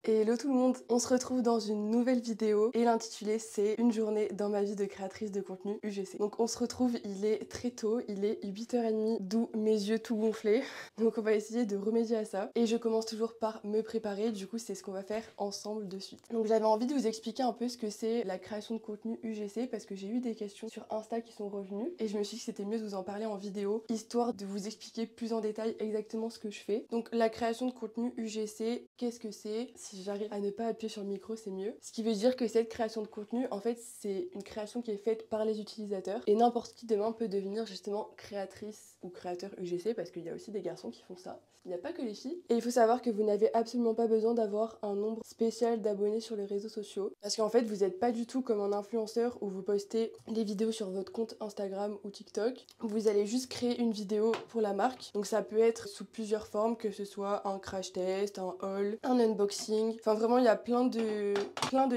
Hello tout le monde, on se retrouve dans une nouvelle vidéo et l'intitulé c'est une journée dans ma vie de créatrice de contenu UGC. Donc on se retrouve, il est très tôt, il est 8h30, d'où mes yeux tout gonflés. Donc on va essayer de remédier à ça et je commence toujours par me préparer, du coup c'est ce qu'on va faire ensemble de suite. Donc j'avais envie de vous expliquer un peu ce que c'est la création de contenu UGC parce que j'ai eu des questions sur Insta qui sont revenues et je me suis dit que c'était mieux de vous en parler en vidéo histoire de vous expliquer plus en détail exactement ce que je fais. Donc la création de contenu UGC, qu'est-ce que c'est? Si j'arrive à ne pas appuyer sur le micro, c'est mieux. Ce qui veut dire que cette création de contenu, en fait, c'est une création qui est faite par les utilisateurs. Et n'importe qui demain peut devenir justement créatrice ou créateur UGC parce qu'il y a aussi des garçons qui font ça. Il n'y a pas que les filles. Et il faut savoir que vous n'avez absolument pas besoin d'avoir un nombre spécial d'abonnés sur les réseaux sociaux. Parce qu'en fait, vous n'êtes pas du tout comme un influenceur où vous postez des vidéos sur votre compte Instagram ou TikTok. Vous allez juste créer une vidéo pour la marque. Donc ça peut être sous plusieurs formes, que ce soit un crash test, un haul, un unboxing. Enfin vraiment, il y a plein de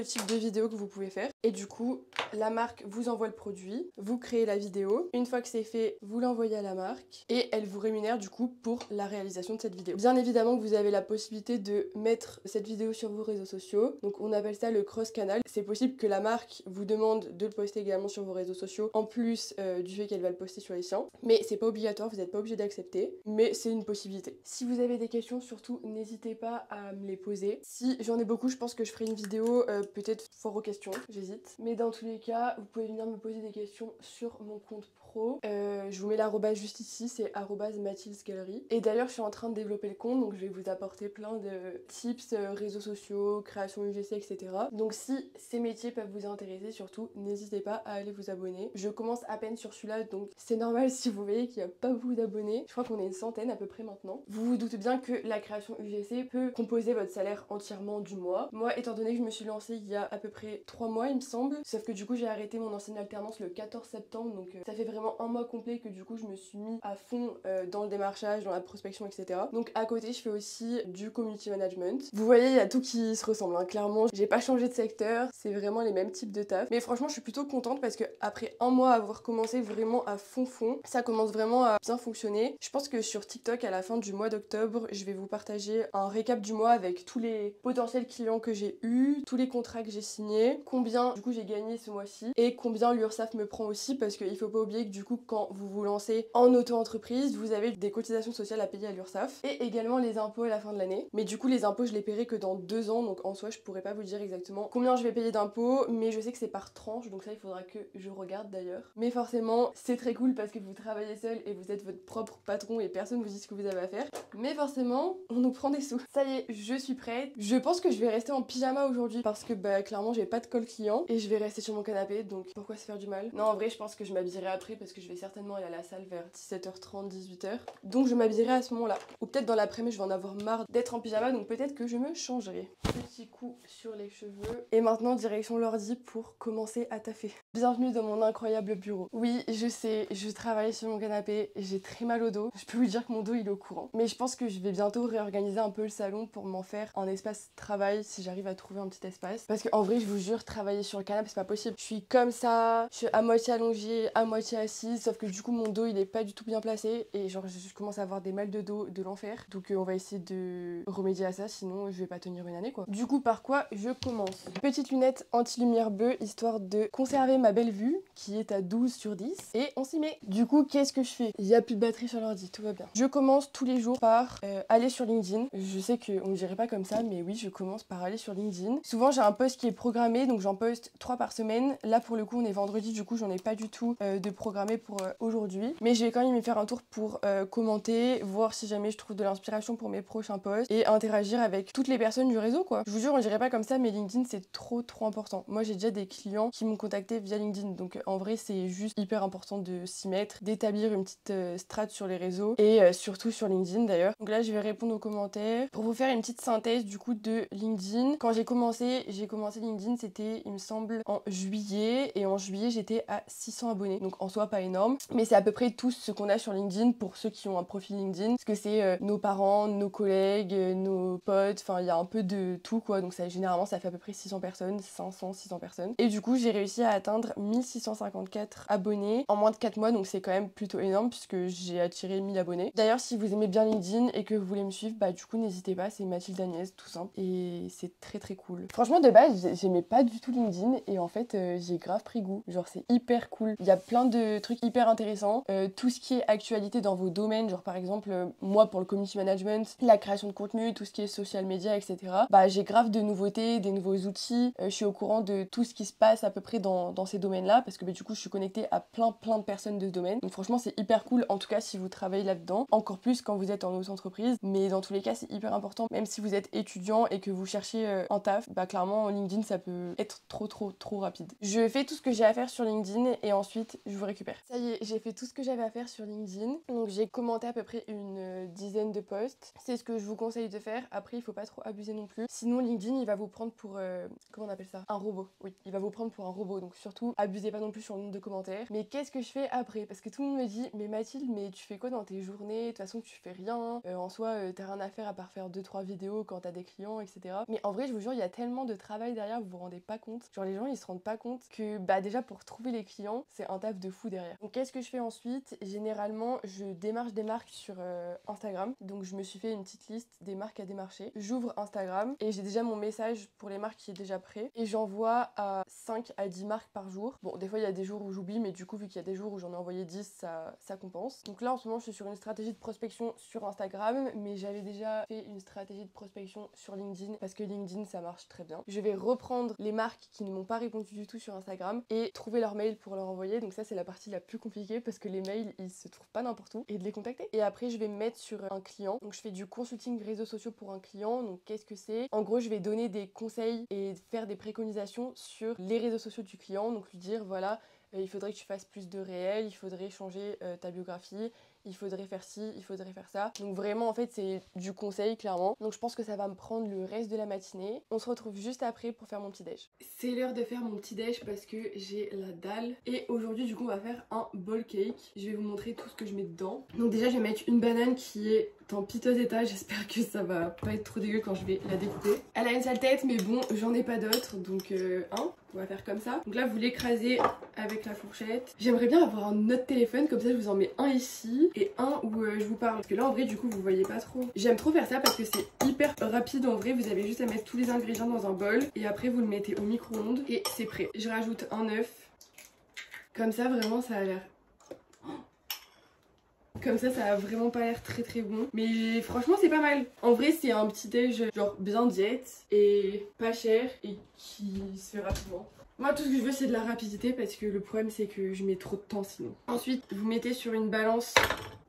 types de vidéos que vous pouvez faire. Et du coup, la marque vous envoie le produit, vous créez la vidéo. Une fois que c'est fait, vous l'envoyez à la marque et elle vous rémunère du coup pour la réalisation de cette vidéo. Bien évidemment que vous avez la possibilité de mettre cette vidéo sur vos réseaux sociaux. Donc on appelle ça le cross-canal. C'est possible que la marque vous demande de le poster également sur vos réseaux sociaux en plus du fait qu'elle va le poster sur les siens. Mais c'est pas obligatoire, vous n'êtes pas obligé d'accepter, mais c'est une possibilité. Si vous avez des questions, surtout n'hésitez pas à me les poser. Si j'en ai beaucoup, je pense que je ferai une vidéo peut-être fort aux questions, j'hésite. Mais dans tous les cas, vous pouvez venir me poser des questions sur mon compte pro. Je vous mets l'arrobase juste ici, c'est @mathilsgalerie. Et d'ailleurs, je suis en train de développer le compte, donc je vais vous apporter plein de tips, réseaux sociaux, création UGC, etc. Donc si ces métiers peuvent vous intéresser, surtout, n'hésitez pas à aller vous abonner. Je commence à peine sur celui-là, donc c'est normal si vous voyez qu'il n'y a pas beaucoup d'abonnés. Je crois qu'on est une centaine à peu près maintenant. Vous vous doutez bien que la création UGC peut composer votre salaire entièrement du mois. Moi, étant donné que je me suis lancée il y a à peu près 3 mois, il me semble, sauf que du coup, j'ai arrêté mon ancienne alternance le 14 septembre, donc ça fait vraiment un mois complet que du coup, je me suis mis à fond dans le démarchage, dans la prospection, etc. Donc à côté, je fais aussi du community management. Vous voyez, il y a tout qui se ressemble, hein. Clairement, j'ai pas changé de secteur, c'est vraiment les mêmes types de taf. Mais franchement, je suis plutôt contente parce que après un mois à avoir commencé vraiment à fond, ça commence vraiment à bien fonctionner. Je pense que sur TikTok, à la fin du mois d'octobre, je vais vous partager un récap du mois avec tous les potentiels clients que j'ai eus, tous les contrats que j'ai signés, combien du coup j'ai gagné ce mois-ci et combien l'URSSAF me prend aussi parce qu'il faut pas oublier que du coup quand vous vous lancez en auto-entreprise, vous avez des cotisations sociales à payer à l'URSSAF et également les impôts à la fin de l'année. Mais du coup les impôts je les paierai que dans 2 ans, donc en soi je pourrais pas vous dire exactement combien je vais payer d'impôts, mais je sais que c'est par tranche, donc ça il faudra que je regarde d'ailleurs. Mais forcément c'est très cool parce que vous travaillez seul et vous êtes votre propre patron et personne vous dit ce que vous avez à faire. Mais forcément on nous prend des sous. Ça y est, je suis prête. Je pense que je vais rester en pyjama aujourd'hui parce que bah clairement j'ai pas de call client et je vais rester sur mon canapé, donc pourquoi se faire du mal? Non, en vrai je pense que je m'habillerai après parce que je vais certainement aller à la salle vers 17h30, 18h. Donc je m'habillerai à ce moment-là. Ou peut-être dans l'après-midi je vais en avoir marre d'être en pyjama, donc peut-être que je me changerai. Petit coup sur les cheveux. Et maintenant direction l'ordi pour commencer à taffer. Bienvenue dans mon incroyable bureau. Oui, je sais, je travaille sur mon canapé, j'ai très mal au dos. Je peux vous dire que mon dos il est au courant. Mais je pense que je vais bientôt réorganiser un peu le salon pour m'en faire un espace travail si j'arrive à trouver un petit espace. Parce qu'en vrai, je vous jure, travailler sur le canapé, c'est pas possible. Je suis comme ça, je suis à moitié allongée, à moitié assise, sauf que du coup, mon dos il est pas du tout bien placé et genre, je commence à avoir des mal de dos de l'enfer. Donc, on va essayer de remédier à ça, sinon je vais pas tenir une année quoi. Du coup, par quoi je commence? Petite lunette anti-lumière bleue histoire de conserver ma belle vue qui est à 12/10 et on s'y met. Du coup, qu'est-ce que je fais? Il y a plus de batterie sur l'ordi, tout va bien. Je commence tous les jours par aller sur LinkedIn. Je sais qu'on ne dirait pas comme ça, mais oui, je commence par aller sur LinkedIn. Souvent, j'ai un post qui est programmé, donc j'en poste 3 par semaine. Là, pour le coup, on est vendredi, du coup, j'en ai pas du tout de programmé pour aujourd'hui. Mais je vais quand même y faire un tour pour commenter, voir si jamais je trouve de l'inspiration pour mes prochains posts et interagir avec toutes les personnes du réseau, quoi. Je vous jure, on dirait pas comme ça, mais LinkedIn, c'est trop important. Moi, j'ai déjà des clients qui m'ont contacté via LinkedIn, donc en vrai, c'est juste hyper important de s'y mettre, d'établir une petite strat sur les réseaux et surtout sur LinkedIn d'ailleurs. Donc là, je vais répondre aux commentaires pour vous faire une petite synthèse du coup de LinkedIn. Quand j'ai commencé LinkedIn, c'était, il me semble, en juillet et en juillet, j'étais à 600 abonnés. Donc en soi, pas énorme, mais c'est à peu près tout ce qu'on a sur LinkedIn pour ceux qui ont un profil LinkedIn, parce que c'est nos parents, nos collègues, nos potes, enfin il y a un peu de tout quoi, donc ça, généralement ça fait à peu près 600 personnes, 500, 600 personnes. Et du coup j'ai réussi à atteindre 1654 abonnés en moins de 4 mois, donc c'est quand même plutôt énorme puisque j'ai attiré 1000 abonnés. D'ailleurs si vous aimez bien LinkedIn et que vous voulez me suivre, bah du coup n'hésitez pas, c'est Mathilde Agnès, tout simple, et c'est très très cool. Franchement de base j'aimais pas du tout LinkedIn et en fait j'ai grave pris goût, genre c'est hyper cool. Il y a plein de trucs hyper intéressants, tout ce qui est actualité dans vos domaines, genre par exemple moi pour le community management, la création de contenu, tout ce qui est social media, etc. Bah j'ai grave de nouveautés, des nouveaux outils, je suis au courant de tout ce qui se passe à peu près dans ces domaines-là parce que bah, du coup je suis connectée à plein de personnes de ce domaine. Donc franchement c'est hyper cool, en tout cas si vous travaillez là-dedans, encore plus quand vous êtes en autre entreprise, mais dans tous les cas c'est hyper important, même si vous êtes étudiant et que vous cherchez un taf, bah clairement LinkedIn ça peut être trop rapide. Je fais tout ce que j'ai à faire sur LinkedIn et ensuite je vous récupère. Ça y est, j'ai fait tout ce que j'avais à faire sur LinkedIn, donc j'ai commenté à peu près une dizaine de posts. C'est ce que je vous conseille de faire, après il faut pas trop abuser non plus, sinon LinkedIn il va vous prendre pour, comment on appelle ça, un robot. Oui, il va vous prendre pour un robot, donc surtout abusez pas non plus sur le nombre de commentaires. Mais qu'est-ce que je fais après? Parce que tout le monde me dit, mais Mathilde, mais tu fais quoi dans tes journées? De toute façon tu fais rien, en soi t'as rien à faire à part faire 2-3 vidéos quand t'as des clients, etc. Mais en vrai je vous jure il y a tellement de travail derrière, vous vous rendez pas compte. Genre les gens ils se rendent pas compte que bah déjà pour trouver les clients c'est un taf de fou derrière. Donc qu'est-ce que je fais ensuite? Généralement je démarche des marques sur Instagram, donc je me suis fait une petite liste des marques à démarcher. J'ouvre Instagram et j'ai déjà mon message pour les marques qui est déjà prêt et j'envoie à 5 à 10 marques par jour. Bon des fois il y a des jours où j'oublie, mais du coup vu qu'il y a des jours où j'en ai envoyé 10, ça compense. Donc là en ce moment je suis sur une stratégie de prospection sur Instagram, mais j'avais déjà fait une stratégie de prospection sur LinkedIn parce que LinkedIn ça marche très bien. Je vais reprendre les marques qui ne m'ont pas répondu du tout sur Instagram et trouver leur mail pour leur envoyer. Donc ça c'est la partie la plus compliquée parce que les mails ils se trouvent pas n'importe où, et de les contacter. Et après je vais me mettre sur un client, donc je fais du consulting réseaux sociaux pour un client. Donc qu'est-ce que c'est? En gros je vais donner des conseils et faire des préconisations sur les réseaux sociaux du client, donc lui dire voilà il faudrait que tu fasses plus de réels, il faudrait changer ta biographie, il faudrait faire ci, il faudrait faire ça. Donc vraiment en fait c'est du conseil clairement. Donc je pense que ça va me prendre le reste de la matinée. On se retrouve juste après pour faire mon petit déj. C'est l'heure de faire mon petit déj parce que j'ai la dalle. Et aujourd'hui du coup on va faire un bowl cake. Je vais vous montrer tout ce que je mets dedans. Donc déjà je vais mettre une banane qui est en piteux état. J'espère que ça va pas être trop dégueu quand je vais la découper. Elle a une sale tête mais bon j'en ai pas d'autres, donc on va faire comme ça. Donc là vous l'écrasez avec la fourchette. J'aimerais bien avoir un autre téléphone, comme ça je vous en mets un ici et un où je vous parle. Parce que là en vrai du coup vous voyez pas trop. J'aime trop faire ça parce que c'est hyper rapide en vrai. Vous avez juste à mettre tous les ingrédients dans un bol et après vous le mettez au micro-ondes et c'est prêt. Je rajoute un œuf. Comme ça vraiment ça a l'air... Comme ça a vraiment pas l'air très bon. Mais franchement c'est pas mal. En vrai c'est un petit déj genre bien diète et pas cher et qui se fait rapidement. Moi tout ce que je veux c'est de la rapidité parce que le problème c'est que je mets trop de temps sinon. Ensuite vous mettez sur une balance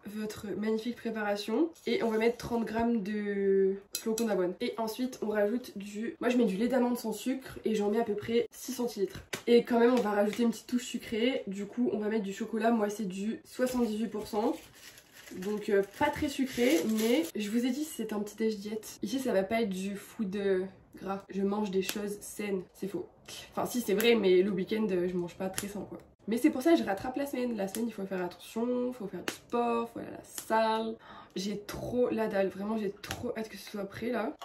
votre magnifique préparation et on va mettre 30 g de flocons d'avoine. Et ensuite on rajoute moi je mets du lait d'amande sans sucre et j'en mets à peu près 6 centilitres. Et quand même on va rajouter une petite touche sucrée. Du coup on va mettre du chocolat, moi c'est du 78%. Donc pas très sucré, mais je vous ai dit c'est un petit déj diète. Ici ça va pas être du food gras. Je mange des choses saines, c'est faux. Enfin si c'est vrai, mais le week-end je mange pas très sain quoi. Mais c'est pour ça que je rattrape la semaine. La semaine il faut faire attention, il faut faire du sport, il faut aller à la salle. J'ai trop la dalle, vraiment j'ai trop hâte que ce soit prêt là.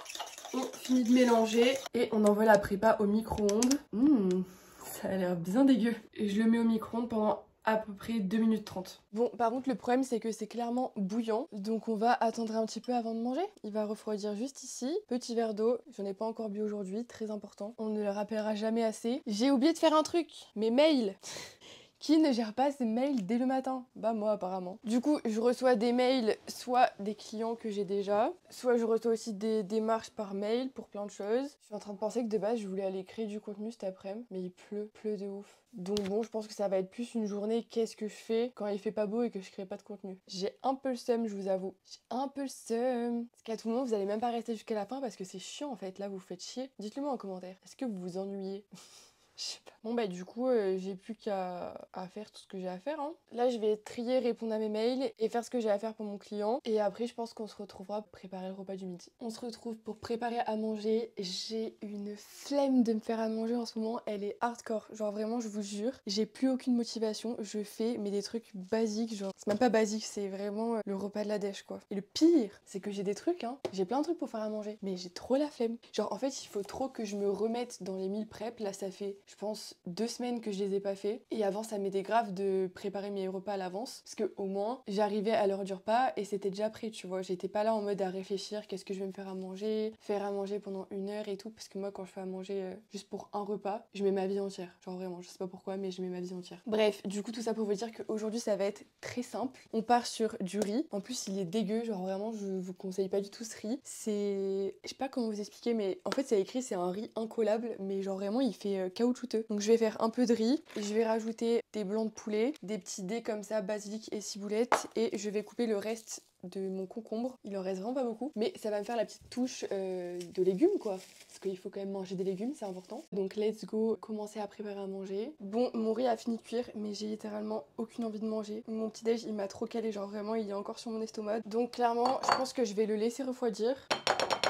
On finit de mélanger et on envoie la prépa au micro-ondes. Ça a l'air bien dégueu. Et je le mets au micro-ondes pendant à peu près 2 minutes 30. Bon par contre le problème c'est que c'est clairement bouillant, donc on va attendre un petit peu avant de manger. Il va refroidir juste ici. Petit verre d'eau, j'en ai pas encore bu aujourd'hui, très important. On ne le rappellera jamais assez. J'ai oublié de faire un truc, mes mails. Qui ne gère pas ses mails dès le matin? Bah moi apparemment. Du coup je reçois des mails, soit des clients que j'ai déjà, soit je reçois aussi des démarches par mail pour plein de choses. Je suis en train de penser que de base je voulais aller créer du contenu cet après-midi, mais il pleut de ouf. Donc bon je pense que ça va être plus une journée qu'est-ce que je fais quand il fait pas beau et que je crée pas de contenu. J'ai un peu le seum je vous avoue. J'ai un peu le seum. Parce qu'à tout le monde vous allez même pas rester jusqu'à la fin parce que c'est chiant en fait. Là vous faites chier. Dites-le moi en commentaire. Est-ce que vous vous ennuyez? Je sais pas. Bon bah du coup j'ai plus qu'à faire tout ce que j'ai à faire hein. Là je vais trier, répondre à mes mails et faire ce que j'ai à faire pour mon client. Et après je pense qu'on se retrouvera pour préparer le repas du midi. On se retrouve pour préparer à manger. J'ai une flemme de me faire à manger en ce moment, elle est hardcore. Genre vraiment je vous jure, j'ai plus aucune motivation. Je fais mais des trucs basiques, genre c'est même pas basique, c'est vraiment le repas de la dèche quoi. Et le pire c'est que j'ai des trucs hein, j'ai plein de trucs pour faire à manger. Mais j'ai trop la flemme. Genre en fait il faut trop que je me remette dans les meal prep. Là ça fait je pense 2 semaines que je les ai pas fait et avant ça m'aidait grave de préparer mes repas à l'avance parce que au moins j'arrivais à l'heure du repas et c'était déjà prêt tu vois, j'étais pas là en mode à réfléchir qu'est-ce que je vais me faire à manger pendant 1 heure et tout parce que moi quand je fais à manger juste pour un repas je mets ma vie entière, genre vraiment je sais pas pourquoi mais je mets ma vie entière. Bref du coup tout ça pour vous dire qu'aujourd'hui ça va être très simple, on part sur du riz, en plus il est dégueu, genre vraiment je vous conseille pas du tout ce riz, c'est je sais pas comment vous expliquer mais en fait c'est écrit c'est un riz incollable mais genre vraiment il fait caoutchouteux. Donc je vais faire un peu de riz, je vais rajouter des blancs de poulet, des petits dés comme ça, basilic et ciboulette et je vais couper le reste de mon concombre. Il en reste vraiment pas beaucoup, mais ça va me faire la petite touche de légumes quoi. Parce qu'il faut quand même manger des légumes, c'est important. Donc let's go, commencer à préparer à manger. Bon, mon riz a fini de cuire, mais j'ai littéralement aucune envie de manger. Mon petit déj, il m'a trop calé, genre vraiment, il est encore sur mon estomac. Donc clairement, je pense que je vais le laisser refroidir.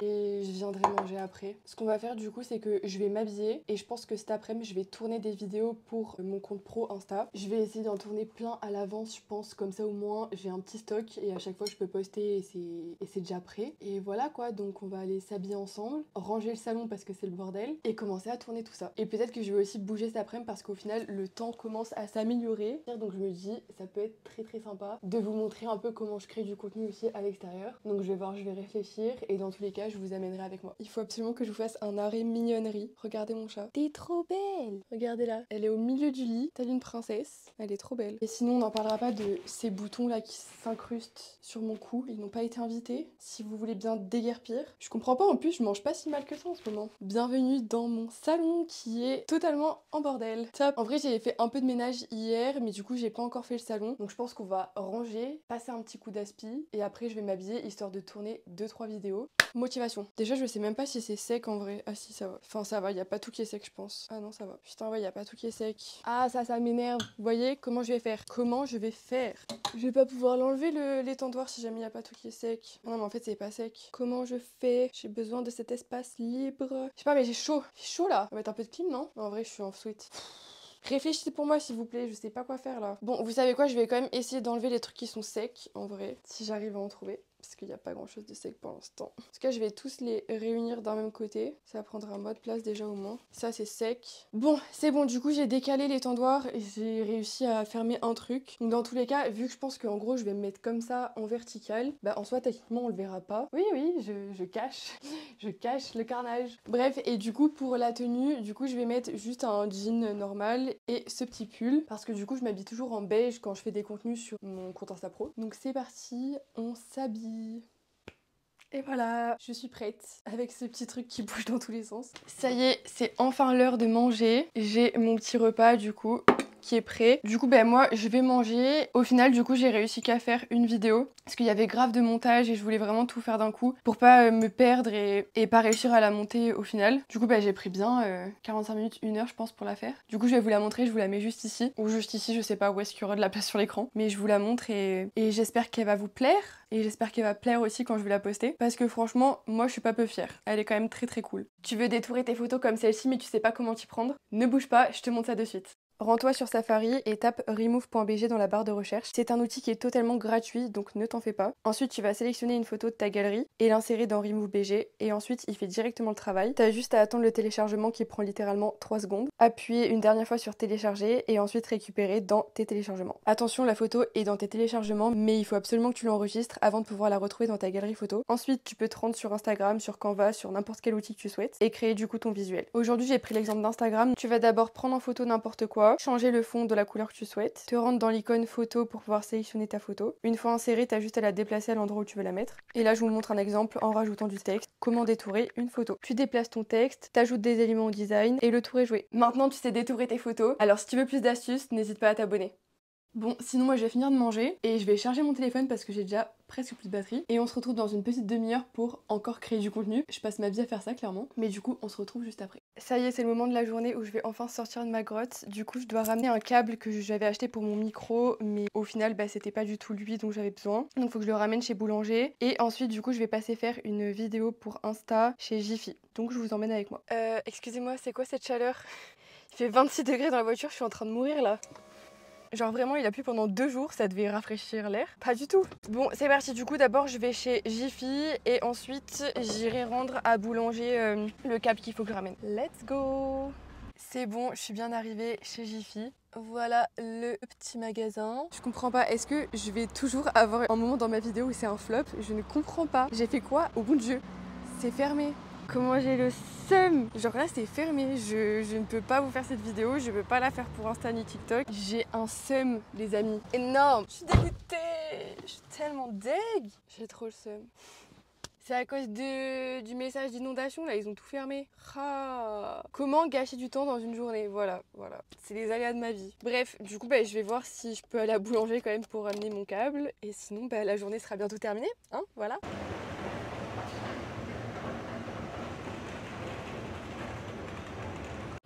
Et je viendrai manger après. Ce qu'on va faire du coup c'est que je vais m'habiller et je pense que cet après-midi je vais tourner des vidéos pour mon compte pro Insta. Je vais essayer d'en tourner plein à l'avance je pense, comme ça au moins j'ai un petit stock et à chaque fois je peux poster et c'est déjà prêt. Et voilà quoi, donc on va aller s'habiller ensemble, ranger le salon parce que c'est le bordel et commencer à tourner tout ça. Et peut-être que je vais aussi bouger cet après-midi parce qu'au final le temps commence à s'améliorer. Donc je me dis ça peut être très sympa de vous montrer un peu comment je crée du contenu aussi à l'extérieur. Donc je vais voir, je vais réfléchir et dans tous les cas je vous amènerai avec moi. Il faut absolument que je vous fasse un arrêt mignonnerie. Regardez mon chat. T'es trop belle. Regardez-la. Elle est au milieu du lit, telle une princesse. Elle est trop belle. Et sinon on n'en parlera pas de ces boutons là qui s'incrustent sur mon cou. Ils n'ont pas été invités. Si vous voulez bien déguerpir. Je comprends pas en plus, je mange pas si mal que ça en ce moment. Bienvenue dans mon salon qui est totalement en bordel. Top. En vrai j'ai fait un peu de ménage hier mais du coup j'ai pas encore fait le salon. Donc je pense qu'on va ranger, passer un petit coup d'aspi et après je vais m'habiller histoire de tourner 2-3 vidéos. Motivation. Déjà, je sais même pas si c'est sec en vrai. Ah si, ça va. Enfin, ça va, y a pas tout qui est sec, je pense. Ah non, ça va. Putain, ouais, y a pas tout qui est sec. Ah, ça m'énerve. Vous voyez comment je vais faire? Comment je vais faire? Je vais pas pouvoir l'enlever l'étendoir si jamais y a pas tout qui est sec. Ah non, mais en fait, c'est pas sec. Comment je fais? J'ai besoin de cet espace libre. Je sais pas, mais j'ai chaud. J'ai chaud là. On va mettre un peu de clim, non? En vrai, je suis en sweat. Réfléchissez pour moi s'il vous plaît, je sais pas quoi faire là. Bon, vous savez quoi, je vais quand même essayer d'enlever les trucs qui sont secs, en vrai, si j'arrive à en trouver. Parce qu'il n'y a pas grand chose de sec pour l'instant. En tout cas, je vais tous les réunir d'un même côté. Ça prendra un mode place déjà au moins. Ça, c'est sec. Bon, c'est bon. Du coup, j'ai décalé l'étendoir et j'ai réussi à fermer un truc. Donc, dans tous les cas, vu que je pense qu'en gros, je vais me mettre comme ça en vertical, bah en soi, techniquement, on le verra pas. Oui, je cache. Je cache le carnage. Bref, et du coup, pour la tenue, du coup, je vais mettre juste un jean normal et ce petit pull. Parce que du coup, je m'habille toujours en beige quand je fais des contenus sur mon compte Insta Pro. Donc, c'est parti. On s'habille. Et voilà, je suis prête avec ce petit truc qui bouge dans tous les sens. Ça y est, c'est enfin l'heure de manger. J'ai mon petit repas du coup qui est prêt. Du coup, ben moi, je vais manger. Au final, du coup, j'ai réussi qu'à faire une vidéo parce qu'il y avait grave de montage et je voulais vraiment tout faire d'un coup pour pas me perdre et pas réussir à la monter au final. Du coup, ben j'ai pris bien 45 minutes, 1 heure, je pense, pour la faire. Du coup, je vais vous la montrer. Je vous la mets juste ici ou juste ici. Je sais pas où est-ce qu'il y aura de la place sur l'écran, mais je vous la montre et j'espère qu'elle va vous plaire et j'espère qu'elle va plaire aussi quand je vais la poster parce que franchement, moi, je suis pas peu fière. Elle est quand même très cool. Tu veux détourer tes photos comme celle-ci, mais tu sais pas comment t'y prendre? Ne bouge pas, je te montre ça de suite. Rends-toi sur Safari et tape remove.bg dans la barre de recherche. C'est un outil qui est totalement gratuit, donc ne t'en fais pas. Ensuite, tu vas sélectionner une photo de ta galerie et l'insérer dans remove.bg et ensuite, il fait directement le travail. T'as juste à attendre le téléchargement qui prend littéralement 3 secondes. Appuyer une dernière fois sur télécharger et ensuite récupérer dans tes téléchargements. Attention, la photo est dans tes téléchargements, mais il faut absolument que tu l'enregistres avant de pouvoir la retrouver dans ta galerie photo. Ensuite, tu peux te rendre sur Instagram, sur Canva, sur n'importe quel outil que tu souhaites et créer du coup ton visuel. Aujourd'hui, j'ai pris l'exemple d'Instagram. Tu vas d'abord prendre en photo n'importe quoi, changer le fond de la couleur que tu souhaites, te rendre dans l'icône photo pour pouvoir sélectionner ta photo. Une fois insérée, t'as juste à la déplacer à l'endroit où tu veux la mettre. Et là, je vous montre un exemple en rajoutant du texte. Comment détourer une photo. Tu déplaces ton texte, t'ajoutes des éléments au design et le tour est joué. Maintenant, tu sais détourer tes photos. Alors, si tu veux plus d'astuces, n'hésite pas à t'abonner. Bon, sinon moi je vais finir de manger et je vais charger mon téléphone parce que j'ai déjà presque plus de batterie. Et on se retrouve dans une petite demi-heure pour encore créer du contenu. Je passe ma vie à faire ça clairement. Mais du coup, on se retrouve juste après. Ça y est, c'est le moment de la journée où je vais enfin sortir de ma grotte. Du coup, je dois ramener un câble que j'avais acheté pour mon micro. Mais au final, bah, c'était pas du tout lui dont j'avais besoin. Donc faut que je le ramène chez Boulanger. Et ensuite, du coup, je vais passer faire une vidéo pour Insta chez Jiffy. Donc je vous emmène avec moi. Excusez-moi, c'est quoi cette chaleur? Il fait 26 degrés dans la voiture, je suis en train de mourir là. Genre vraiment il a plu pendant 2 jours, ça devait rafraîchir l'air. Pas du tout. Bon c'est parti, du coup d'abord je vais chez Jiffy et ensuite j'irai rendre à Boulanger le câble qu'il faut que je ramène. Let's go. C'est bon, je suis bien arrivée chez Jiffy. Voilà le petit magasin. Je comprends pas, est-ce que je vais toujours avoir un moment dans ma vidéo où c'est un flop? Je ne comprends pas. J'ai fait quoi au bout de jeu? C'est fermé. Comment j'ai le seum. Genre là c'est fermé, je ne peux pas vous faire cette vidéo, je peux pas la faire pour Insta ni TikTok. J'ai un seum les amis, énorme. Je suis dégoûtée, je suis tellement deg. J'ai trop le seum. C'est à cause du message d'inondation là, ils ont tout fermé. Ah. Comment gâcher du temps dans une journée? Voilà. C'est les aléas de ma vie. Bref, du coup je vais voir si je peux aller à Boulanger quand même pour ramener mon câble. Et sinon la journée sera bientôt terminée, hein, voilà.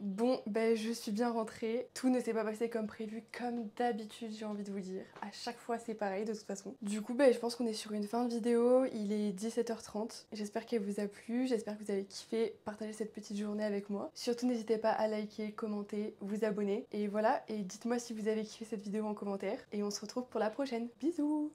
Bon, je suis bien rentrée. Tout ne s'est pas passé comme prévu, comme d'habitude, j'ai envie de vous dire. À chaque fois, c'est pareil de toute façon. Du coup, je pense qu'on est sur une fin de vidéo. Il est 17h30. J'espère qu'elle vous a plu. J'espère que vous avez kiffé partager cette petite journée avec moi. Surtout, n'hésitez pas à liker, commenter, vous abonner. Et voilà, et dites-moi si vous avez kiffé cette vidéo en commentaire. Et on se retrouve pour la prochaine. Bisous!